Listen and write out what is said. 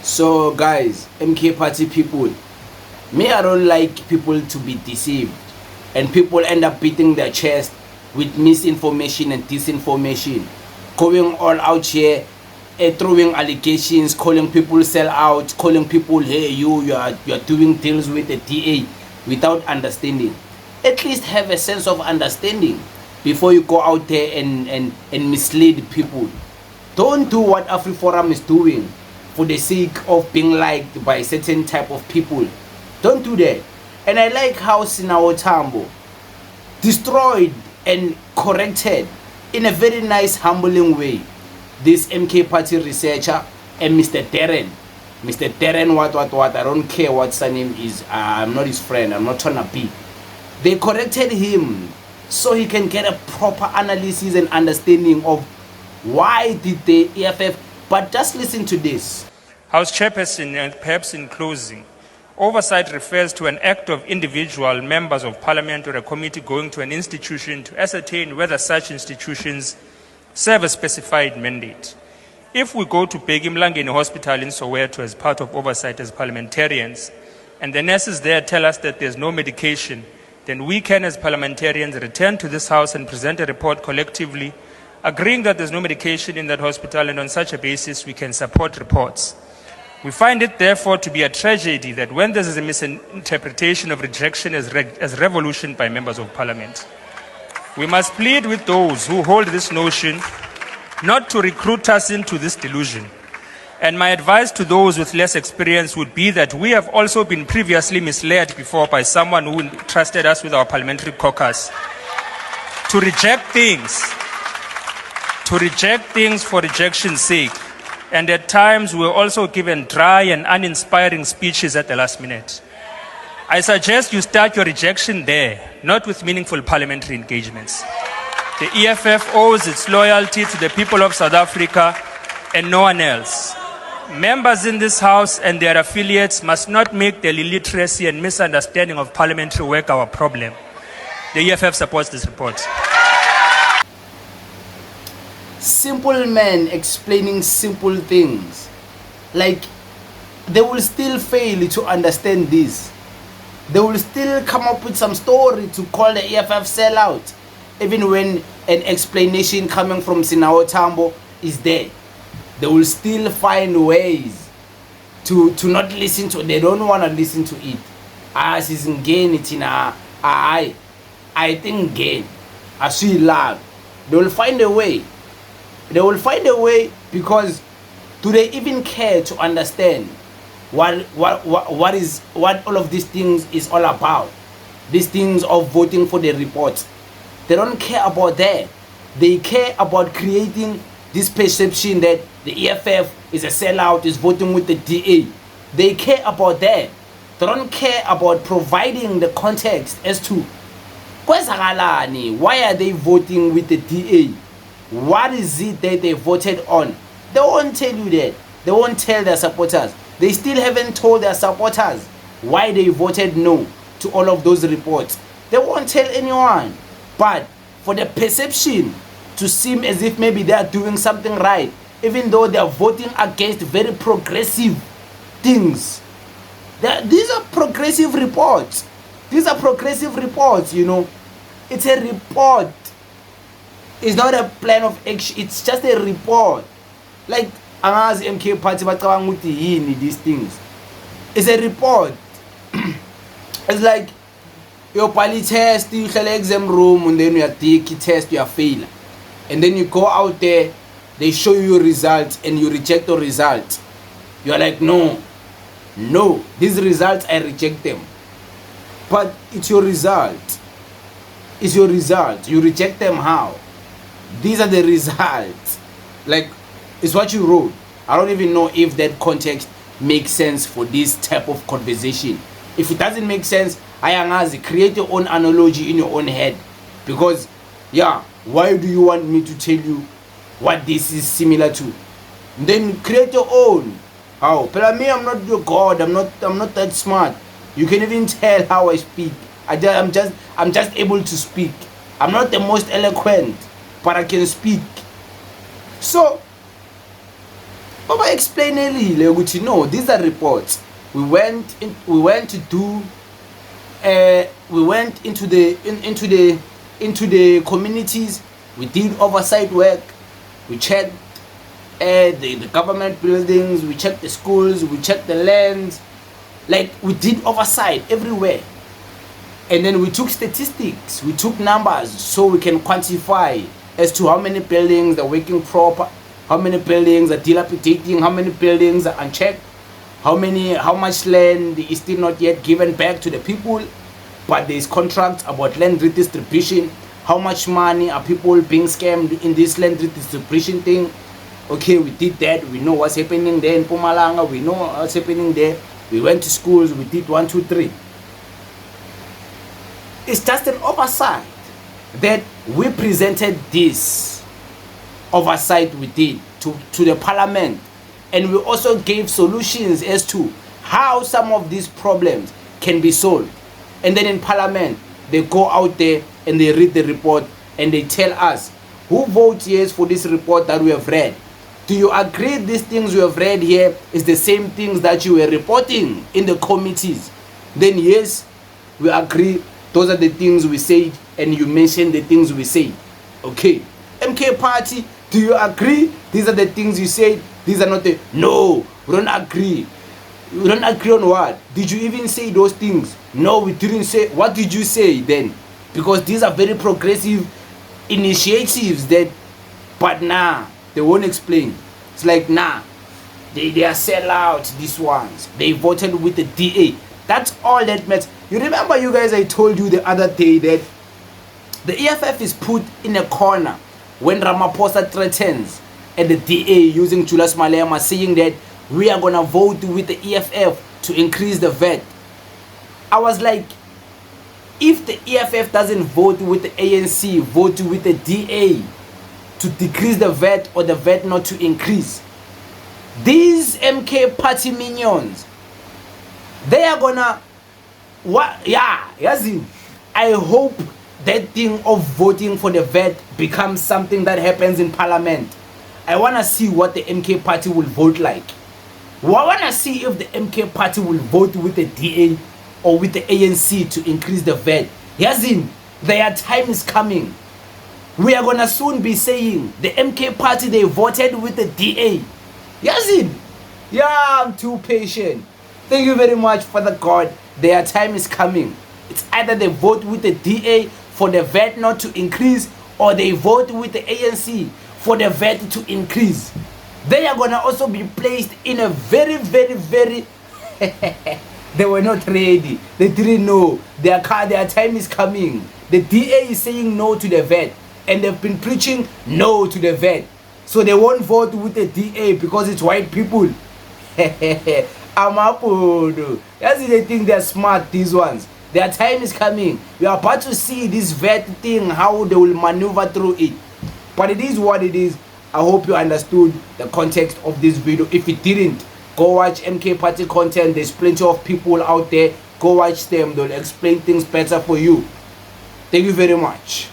So guys, MK party people, me I don't like people to be deceived and people end up beating their chest with misinformation and disinformation, going all out here, throwing allegations, calling people sell out, calling people, hey, you are doing deals with the DA without understanding. At least have a sense of understanding before you go out there and mislead people. Don't do what AfriForum is doing for the sake of being liked by certain type of people. Don't do that. And I like how Sinawo Thambo destroyed and corrected in a very nice, humbling way this MK party researcher and Mr. Darren. Mr. Darren, what, I don't care what his name is. I'm not his friend. I'm not trying to be. They corrected him so he can get a proper analysis and understanding of why did the EFF. But just listen to this. House Chairperson, and perhaps in closing, oversight refers to an act of individual members of Parliament or a committee going to an institution to ascertain whether such institutions serve a specified mandate. If we go to Bheki Mlangeni Hospital in Soweto as part of oversight as parliamentarians, and the nurses there tell us that there's no medication, then we can, as parliamentarians, return to this House and present a report collectively, agreeing that there's no medication in that hospital, and on such a basis we can support reports. We find it, therefore, to be a tragedy that when there is a misinterpretation of rejection as revolution by members of Parliament, we must plead with those who hold this notion not to recruit us into this delusion. And my advice to those with less experience would be that we have also been previously misled before by someone who trusted us with our parliamentary caucus to reject things for rejection's sake. And at times we were also given dry and uninspiring speeches at the last minute. I suggest you start your rejection there, not with meaningful parliamentary engagements. The EFF owes its loyalty to the people of South Africa and no one else. Members in this House and their affiliates must not make their illiteracy and misunderstanding of parliamentary work our problem. The EFF supports this report. Simple men explaining simple things. Like, they will still fail to understand this. They will still come up with some story to call the EFF sellout, even when an explanation coming from Sinawo Thambo is there. They will still find ways to not listen to. They don't want to listen to it. Season gain it in I think gain. As we love, they will find a way. They will find a way, because do they even care to understand what all of these things is all about? These things of voting for the report. They don't care about that. They care about creating this perception that the EFF is a sellout, is voting with the DA. They care about that. They don't care about providing the context as to why are they voting with the DA? What is it that they voted on? They won't tell you that. They won't tell their supporters. They still haven't told their supporters why they voted no to all of those reports. They won't tell anyone. But for the perception to seem as if maybe they are doing something right, even though they are voting against very progressive things. These are progressive reports. These are progressive reports, you know. It's a report. It's not a plan of action. It's just a report. Like, angazi MK party bacabanga ukuthi yini these things. It's a report. It's like your poly test, you have exam room, and then you take test, you fail. And then you go out there, they show you your results, and you reject the results. You are like, no, these results, I reject them. But it's your result. It's your result. You reject them how? These are the results. Like, it's what you wrote. I don't even know if that context makes sense for this type of conversation. If it doesn't make sense, create your own analogy in your own head. Because, yeah, why do you want me to tell you what this is similar to? Then create your own. How? But me, I'm not your God. I'm not that smart. You can even tell how I speak. I'm just able to speak. I'm not the most eloquent, but I can speak. So Baba explain elile ukuthi no, these are reports. We went into the communities. We did oversight work. We checked the government buildings. We checked the schools. We checked the lands. Like, we did oversight everywhere. And then we took statistics. We took numbers so we can quantify as to how many buildings are working proper, how many buildings are dilapidating, how many buildings are unchecked, how much land is still not yet given back to the people, but there's contracts about land redistribution. How much money are people being scammed in this land redistribution thing? Okay, we did that. We know what's happening there in Mpumalanga. We know what's happening there. We went to schools. We did 1, 2, 3. It's just an oversight that we presented this oversight we did to the parliament, and we also gave solutions as to how some of these problems can be solved. And then in parliament, they go out there and they read the report and they tell us who votes yes for this report that we have read. Do you agree these things you have read here is the same things that you were reporting in the committees? Then yes, we agree. Those are the things we said, and you mentioned the things we said. Okay. MK Party, do you agree? These are the things you said. These are not the... No, we don't agree. We don't agree on what? Did you even say those things? No, we didn't say. What did you say then? Because these are very progressive initiatives that... But nah, they won't explain. It's like, nah, they are sellout, these ones. They voted with the DA. That's all that matters. You remember, you guys, I told you the other day that the EFF is put in a corner when Ramaphosa threatens at the DA using Julius Malema, saying that we are going to vote with the EFF to increase the VAT. I was like, if the EFF doesn't vote with the ANC, vote with the DA to decrease the VAT or the VAT not to increase, these MK Party minions, they are gonna... What? Yeah, Yazin. I hope that thing of voting for the VAT becomes something that happens in parliament. I want to see what the MK Party will vote like. I want to see if the MK Party will vote with the DA or with the ANC to increase the VAT. Yazin, their time is coming. We are going to soon be saying the MK Party, they voted with the DA. Yazin, yeah, I'm too patient. Thank you very much, Father God. Their time is coming. It's either they vote with the DA for the VAT not to increase, or they vote with the ANC for the VAT to increase. They are going to also be placed in a very, very, very... They were not ready. They didn't know. Their time is coming. The DA is saying no to the VAT, and they've been preaching no to the VAT. So they won't vote with the DA because it's white people. I'm up. Yes, they think they're smart, these ones. Their time is coming. We are about to see this VAT thing, how they will maneuver through it. But it is what it is. I hope you understood the context of this video. If you didn't, go watch MK Party content. There's plenty of people out there. Go watch them. They'll explain things better for you. Thank you very much.